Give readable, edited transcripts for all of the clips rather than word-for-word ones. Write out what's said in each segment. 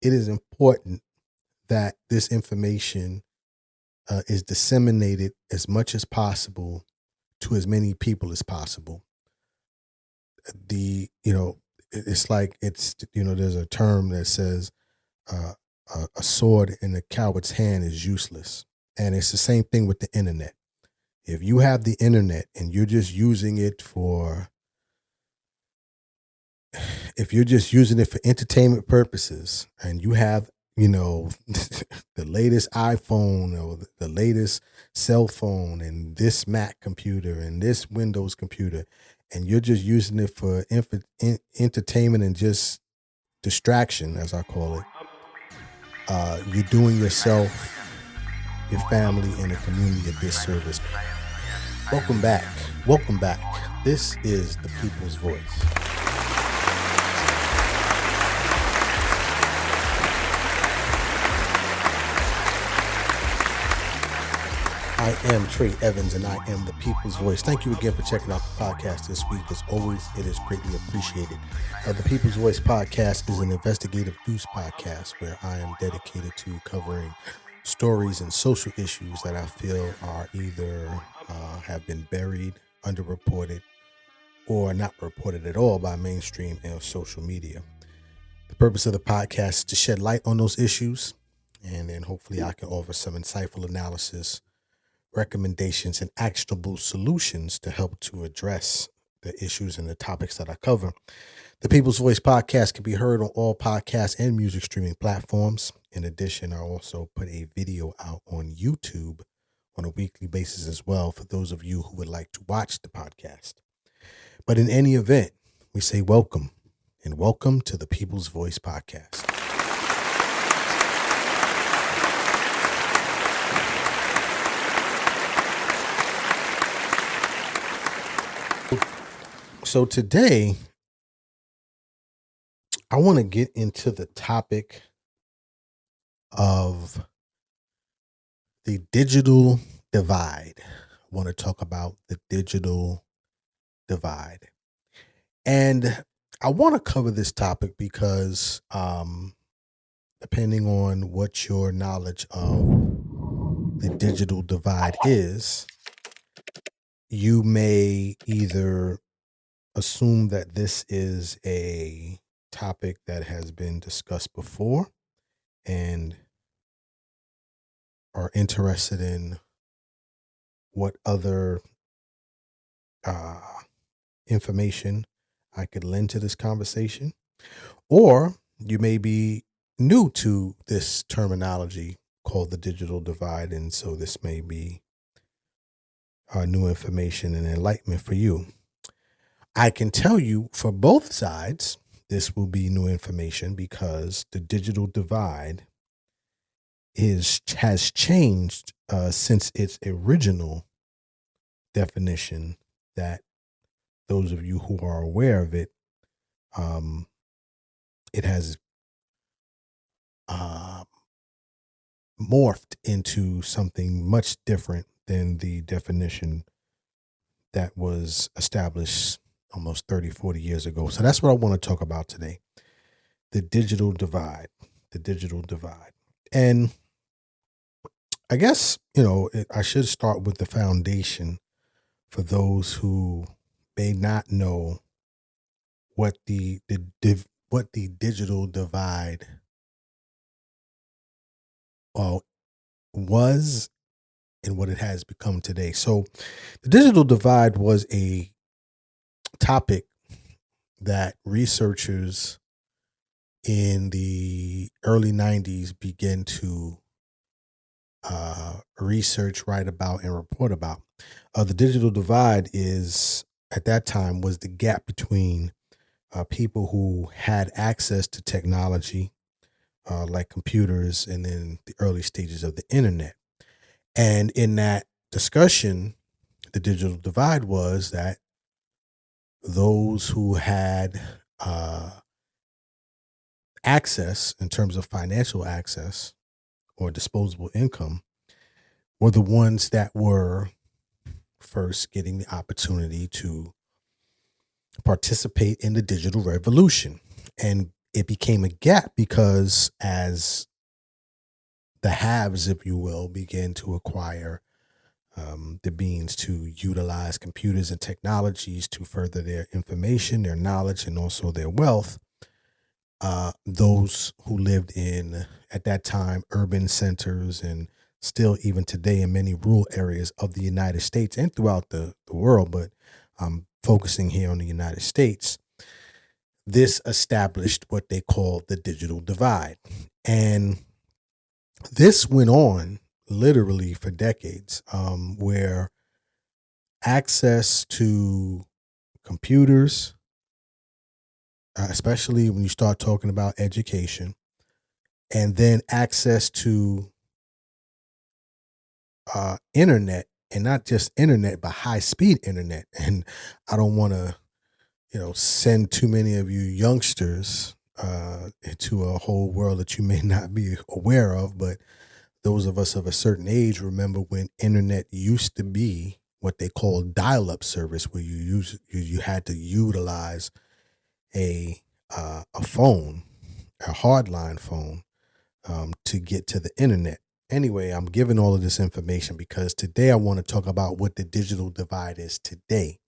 it is important that this information is disseminated as much as possible to as many people as possible. It's like there's a term that says uh, a sword in a coward's hand is useless, and it's the same thing with the internet. If you have the internet and you're just using it for if you're just using it for entertainment purposes and you have the latest iPhone or the latest cell phone and this Mac computer and this Windows computer, and you're just using it for entertainment and just distraction, as I call it, you're doing yourself, your family, and the community a disservice. Welcome back. Welcome back. This is the People's Voice. I am Trey Evans, and I am the People's Voice. Thank you again for checking out the podcast this week. As always, it is greatly appreciated. The People's Voice podcast is an investigative news podcast where I am dedicated to covering stories and social issues that I feel are either have been buried, underreported, or not reported at all by mainstream and social media. The purpose of the podcast is to shed light on those issues, and then hopefully I can offer some insightful analysis, recommendations, and actionable solutions to help to address the issues and the topics that I cover. The People's Voice podcast can be heard on all podcast and music streaming platforms. In addition, I also put a video out on YouTube on a weekly basis as well for those of you who would like to watch the podcast. But in any event, we say welcome, and welcome to the People's Voice podcast. So today, I want to get into the topic of the digital divide. I want to talk about the digital divide. And I want to cover this topic because depending on what your knowledge of the digital divide is, you may either assume that this is a topic that has been discussed before and are interested in what other information I could lend to this conversation, or you may be new to this terminology called the digital divide, and so this may be new information and enlightenment for you. I can tell you for both sides, this will be new information because the digital divide has changed since its original definition. That those of you who are aware of it, it has morphed into something much different than the definition that was established almost 30, 40 years ago. So that's what I want to talk about today. The digital divide. And I guess, I should start with the foundation for those who may not know what the digital divide was and what it has become today. So the digital divide was a topic that researchers in the early 90s began to research, write about, and report about. The digital divide at that time was the gap between people who had access to technology like computers and then the early stages of the internet. And in that discussion, the digital divide was that those who had access in terms of financial access or disposable income were the ones that were first getting the opportunity to participate in the digital revolution. And it became a gap because as the haves, if you will, began to acquire the means to utilize computers and technologies to further their information, their knowledge, and also their wealth, those who lived in, at that time, urban centers and still even today in many rural areas of the United States and throughout the world, but I'm focusing here on the United States, this established what they call the digital divide. And this went on literally for decades, where access to computers, especially when you start talking about education, and then access to internet, and not just internet, but high speed internet. And I don't want to, send too many of you youngsters into a whole world that you may not be aware of, but those of us of a certain age remember when internet used to be what they call dial-up service, where you had to utilize a phone, a hardline phone, to get to the internet. Anyway, I'm giving all of this information because today I want to talk about what the digital divide is today,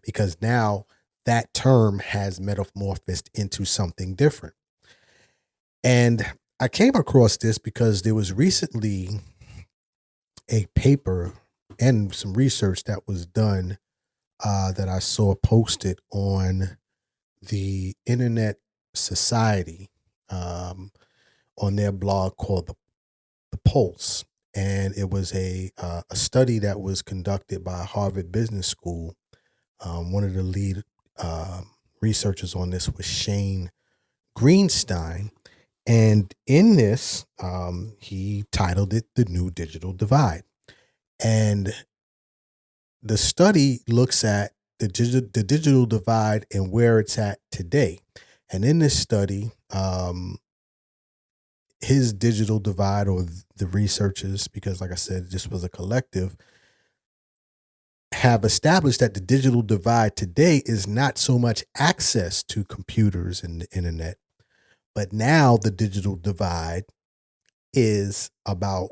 because now that term has metamorphosed into something different. And I came across this because there was recently a paper and some research that was done that I saw posted on the Internet Society, on their blog called the Pulse. And it was a study that was conducted by Harvard Business School. One of the lead researchers on this was Shane Greenstein. And in this, he titled it The New Digital Divide. And the study looks at the digital divide and where it's at today. And in this study, his digital divide, or the researchers, because like I said, this was a collective, have established that the digital divide today is not so much access to computers and the internet, but now the digital divide is about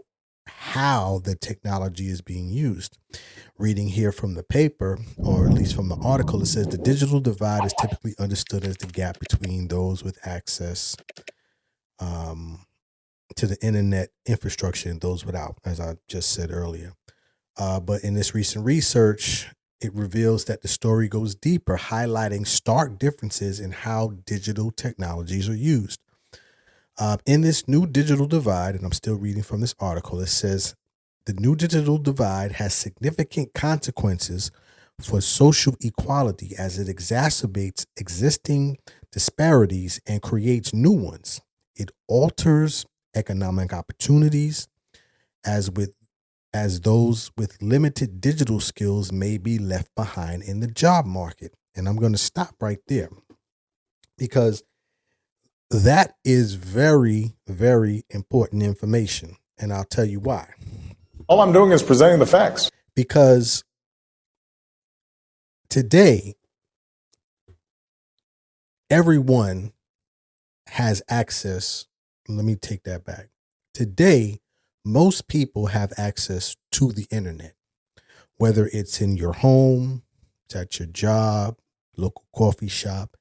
how the technology is being used. Reading here from the paper, or at least from the article, it says the digital divide is typically understood as the gap between those with access to the internet infrastructure and those without, as I just said earlier. But in this recent research, it reveals that the story goes deeper, highlighting stark differences in how digital technologies are used. In this new digital divide, and I'm still reading from this article, it says the new digital divide has significant consequences for social equality as it exacerbates existing disparities and creates new ones. It alters economic opportunities, as those with limited digital skills may be left behind in the job market. And I'm going to stop right there, because that is very, very important information. And I'll tell you why. All I'm doing is presenting the facts. Because today, everyone has access. Let me take that back. Today, most people have access to the internet, whether it's in your home, it's at your job, local coffee shop,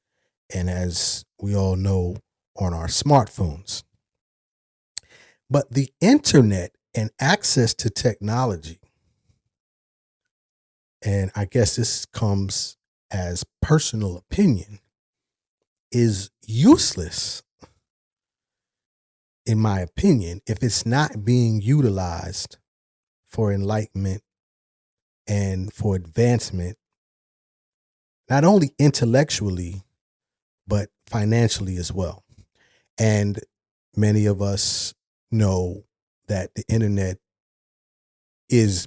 and as we all know, on our smartphones. But the internet and access to technology, and I guess this comes as personal opinion, is useless, in my opinion, if it's not being utilized for enlightenment and for advancement, not only intellectually, but financially as well. And many of us know that the internet is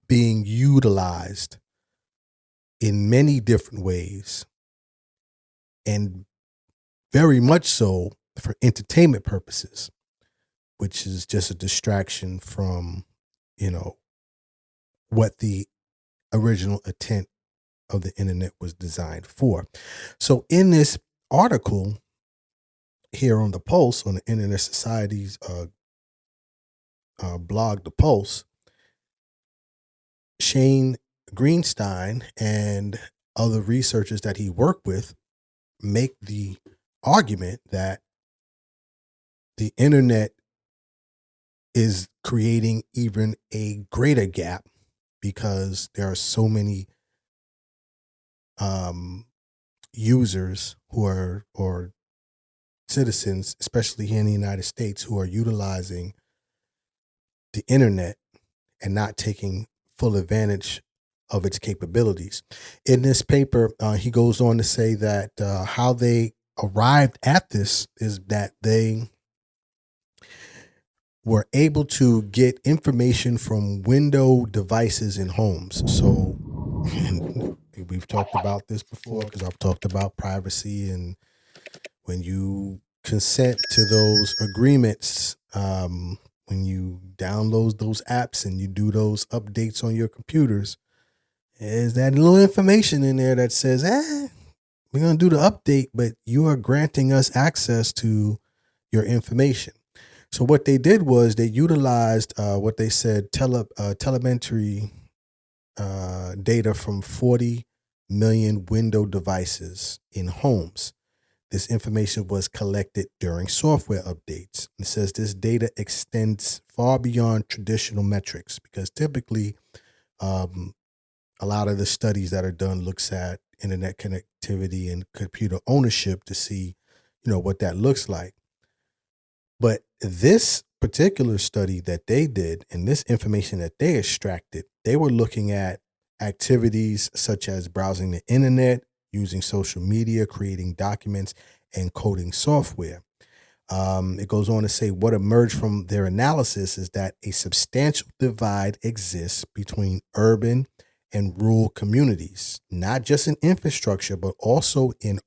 being utilized in many different ways, and very much so for entertainment purposes, which is just a distraction from, what the original intent of the internet was designed for. So in this article, here on the Pulse, on the Internet Society's blog, The Pulse, Shane Greenstein and other researchers that he worked with make the argument that the internet is creating even a greater gap because there are so many users who are, or citizens, especially here in the United States, who are utilizing the internet and not taking full advantage of its capabilities. In this paper, he goes on to say that how they arrived at this is that they were able to get information from window devices in homes. So we've talked about this before because I've talked about privacy, and when you consent to those agreements, when you download those apps and you do those updates on your computers, is that little information in there that says, we're going to do the update, but you are granting us access to your information. So what they did was they utilized what they said telemetry data from 40 million window devices in homes. This information was collected during software updates. It says this data extends far beyond traditional metrics because typically a lot of the studies that are done looks at internet connectivity and computer ownership to see, what that looks like. But this particular study that they did and this information that they extracted, they were looking at activities such as browsing the internet, using social media, creating documents, and coding software. It goes on to say what emerged from their analysis is that a substantial divide exists between urban and rural communities, not just in infrastructure, but also in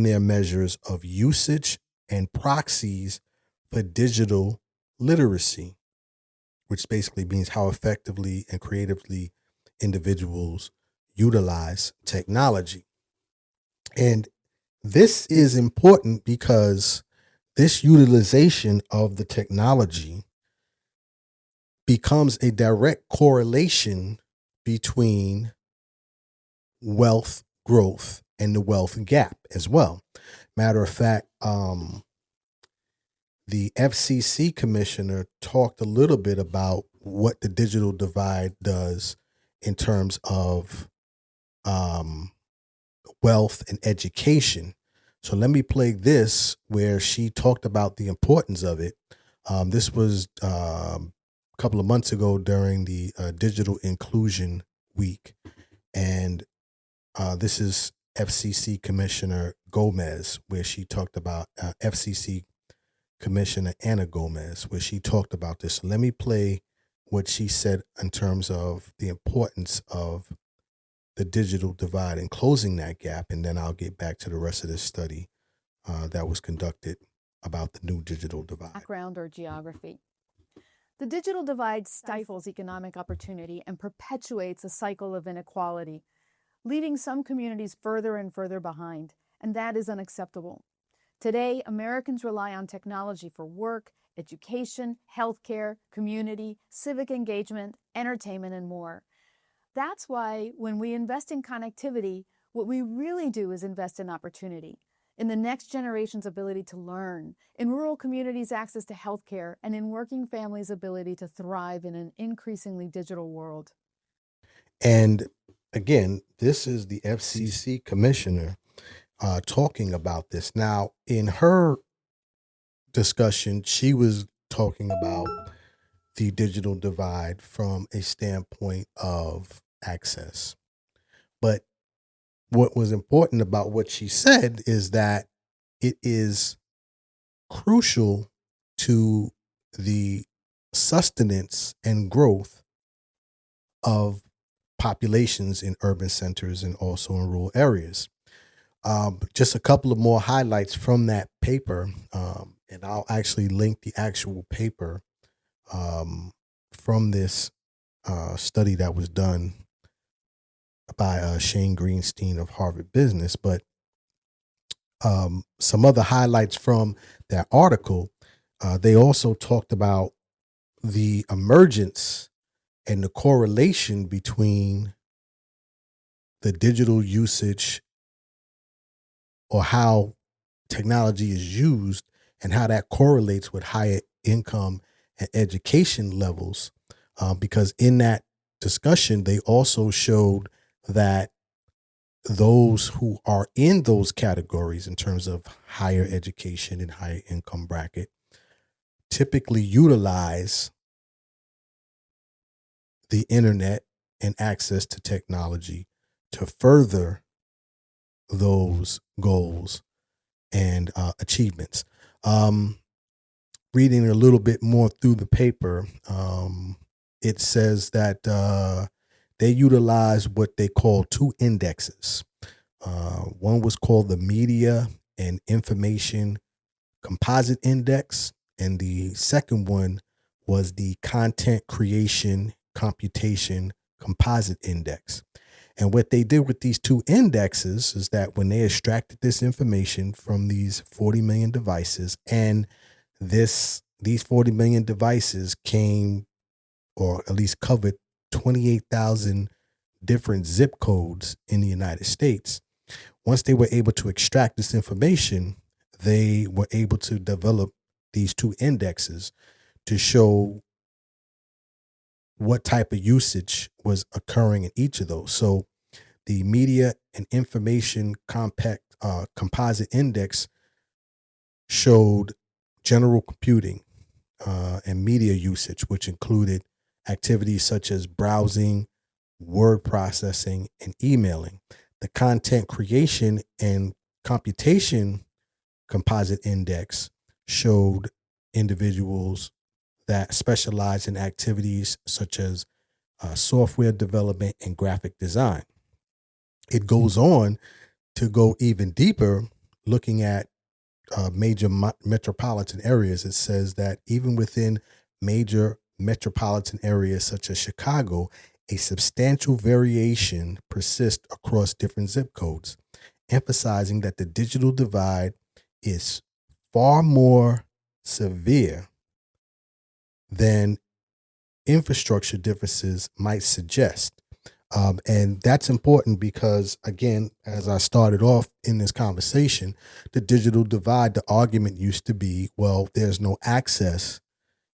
their measures of usage and proxies for digital literacy, which basically means how effectively and creatively individuals utilize technology. And this is important because this utilization of the technology becomes a direct correlation between wealth growth and the wealth gap as well. Matter of fact, the FCC commissioner talked a little bit about what the digital divide does in terms of wealth and education. So let me play this where she talked about the importance of it. This was a couple of months ago during the Digital Inclusion Week. And this is FCC Commissioner Gomez, where she talked about FCC Commissioner Anna Gomez, where she talked about this. Let me play what she said in terms of the importance of the digital divide and closing that gap, and then I'll get back to the rest of this study that was conducted about the new digital divide. Background or geography. The digital divide stifles economic opportunity and perpetuates a cycle of inequality, leaving some communities further and further behind, and that is unacceptable. Today, Americans rely on technology for work, education, healthcare, community, civic engagement, entertainment, and more. That's why when we invest in connectivity, what we really do is invest in opportunity, in the next generation's ability to learn, in rural communities' access to healthcare, and in working families' ability to thrive in an increasingly digital world. And again, this is the FCC commissioner talking about this. Now, in her discussion, she was talking about the digital divide from a standpoint of access. But what was important about what she said is that it is crucial to the sustenance and growth of populations in urban centers and also in rural areas. Just a couple of more highlights from that paper, and I'll actually link the actual paper from this study that was done by Shane Greenstein of Harvard Business. But some other highlights from that article, they also talked about the emergence and the correlation between the digital usage, or how technology is used, and how that correlates with higher income and education levels. Because in that discussion, they also showed that those who are in those categories in terms of higher education and higher income bracket typically utilize the internet and access to technology to further those goals and achievements. Reading a little bit more through the paper, it says that they utilize what they call two indexes. One was called the Media and Information Composite Index, and the second one was the Content Creation Computation Composite Index. And what they did with these two indexes is that when they extracted this information from these 40 million devices, and these 40 million devices came, or at least covered, 28,000 different zip codes in the United States. Once they were able to extract this information, they were able to develop these two indexes to show what type of usage was occurring in each of those. So the Media and Information Composite Index showed general computing and media usage, which included activities such as browsing, word processing, and emailing. The Content Creation and Computation Composite Index showed individuals that specialize in activities such as software development and graphic design. It goes on to go even deeper, looking at major metropolitan areas. It says that even within major metropolitan areas such as Chicago, a substantial variation persists across different zip codes, emphasizing that the digital divide is far more severe than infrastructure differences might suggest. And that's important because, again, as I started off in this conversation, the digital divide, the argument used to be, well, there's no access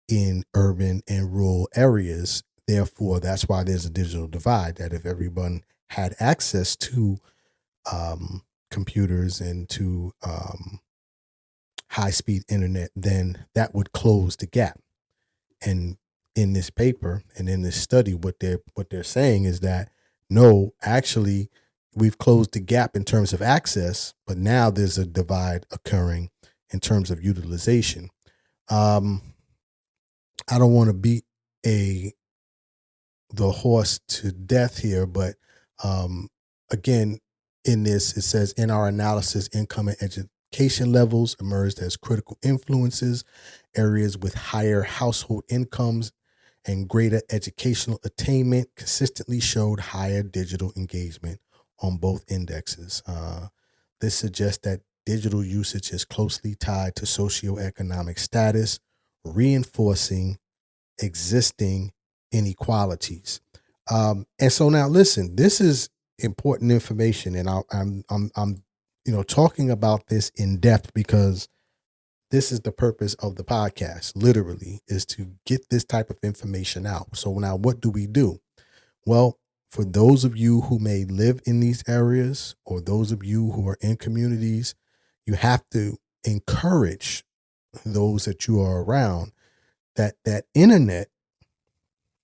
in urban and rural areas. Therefore, that's why there's a digital divide, that if everyone had access to computers and to high-speed internet, then that would close the gap. And in this paper and in this study, what they're saying is that no, actually, we've closed the gap in terms of access, but now there's a divide occurring in terms of utilization. I don't want to beat the horse to death here, but again, in this, it says, in our analysis, income and education levels emerged as critical influences. Areas with higher household incomes and greater educational attainment consistently showed higher digital engagement on both indexes. This suggests that digital usage is closely tied to socioeconomic status, reinforcing existing inequalities. And so now, listen, this is important information, and I'm talking about this in depth because this is the purpose of the podcast, literally, is to get this type of information out. So now what do we do? Well, for those of you who may live in these areas, or those of you who are in communities, you have to encourage those that you are around that internet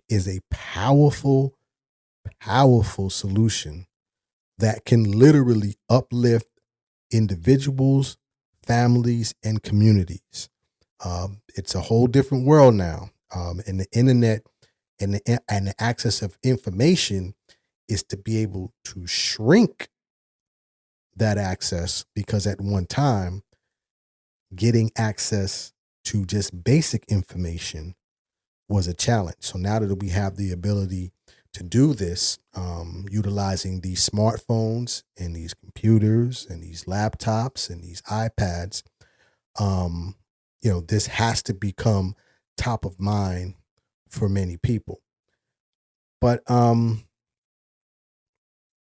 is a powerful, powerful solution that can literally uplift individuals, families, and communities. It's a whole different world now. And the internet and the access of information is to be able to shrink that access, because at one time, getting access to just basic information was a challenge. So now that we have the ability to do this, utilizing these smartphones and these computers and these laptops and these iPads, this has to become top of mind for many people. But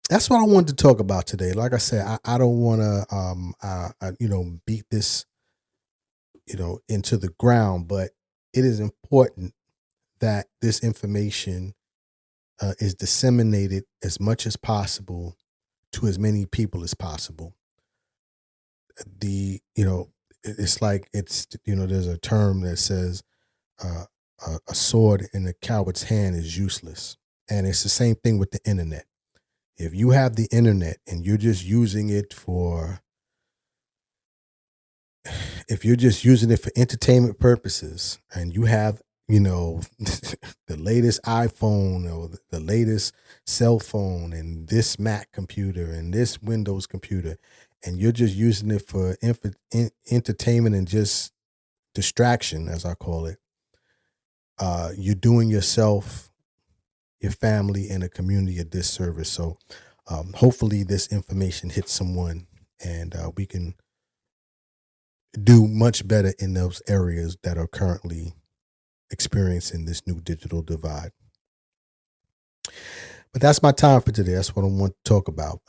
that's what I wanted to talk about today. Like I said, I don't want to, beat this, into the ground, but it is important that this information is disseminated as much as possible to as many people as possible. It's like there's a term that says a sword in a coward's hand is useless. And it's the same thing with the internet. If you have the internet and you're just using it for entertainment purposes, and you have, the latest iPhone or the latest cell phone and this Mac computer and this Windows computer, and you're just using it for entertainment and just distraction, as I call it, you're doing yourself, your family, and a community a disservice. So hopefully this information hits someone, and we can do much better in those areas that are currently experiencing this new digital divide. But that's my time for today. That's what I want to talk about.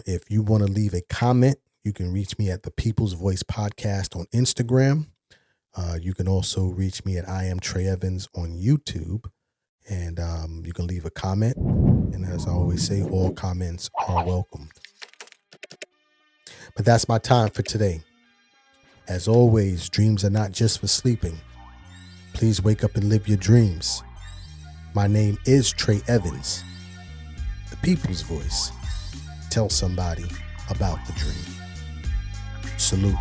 If you want to leave a comment, you can reach me at the People's Voice Podcast on Instagram. You can also reach me at I am Trey Evans on YouTube. And you can leave a comment. And as I always say, all comments are welcomed. But that's my time for today. As always, dreams are not just for sleeping. Please wake up and live your dreams. My name is Trey Evans, the People's Voice. Tell somebody about the dream. Salute.